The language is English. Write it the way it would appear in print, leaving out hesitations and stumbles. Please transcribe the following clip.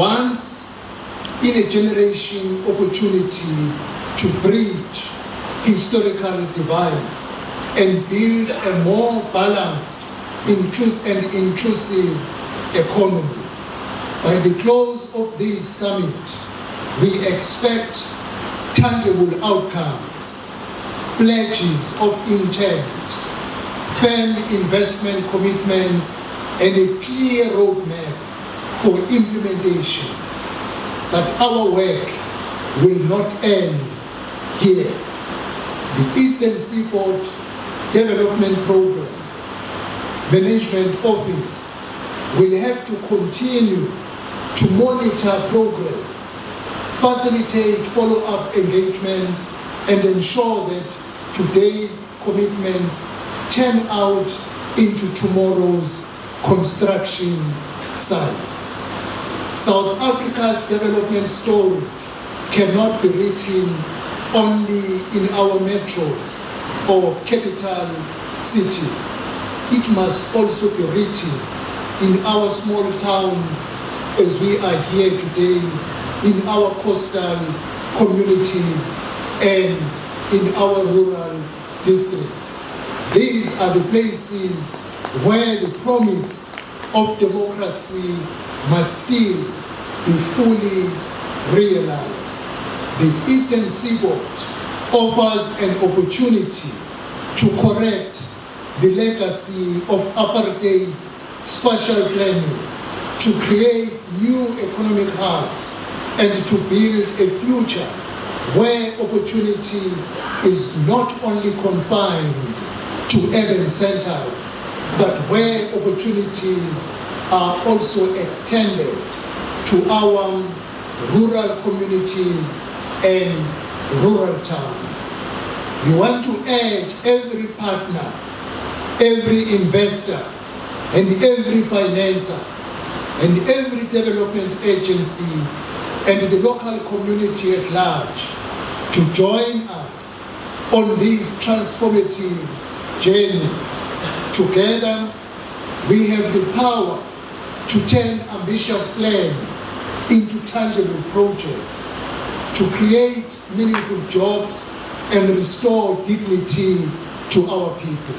once in a generation opportunity to bridge historical divides and build a more balanced and inclusive economy. By the close of this summit, we expect tangible outcomes, pledges of intent, firm investment commitments, and a clear roadmap for implementation. But our work will not end here. The Eastern Seaboard Development Program Management Office will have to continue to monitor progress, facilitate follow-up engagements, and ensure that today's commitments turn out into tomorrow's construction sites. South Africa's development story cannot be written only in our metros or capital cities. It must also be written in our small towns as we are here today, in our coastal communities and in our rural districts. These are the places where the promise of democracy must still be fully realized. The Eastern Seaboard offers an opportunity to correct the legacy of apartheid spatial planning, to create new economic hubs, and to build a future where opportunity is not only confined to urban centers, but where opportunities are also extended to our rural communities and rural towns. We want to urge every partner, every investor, and every financer, and every development agency, and the local community at large to join us on this transformative journey. Together, we have the power to turn ambitious plans into tangible projects, to create meaningful jobs and restore dignity to our people.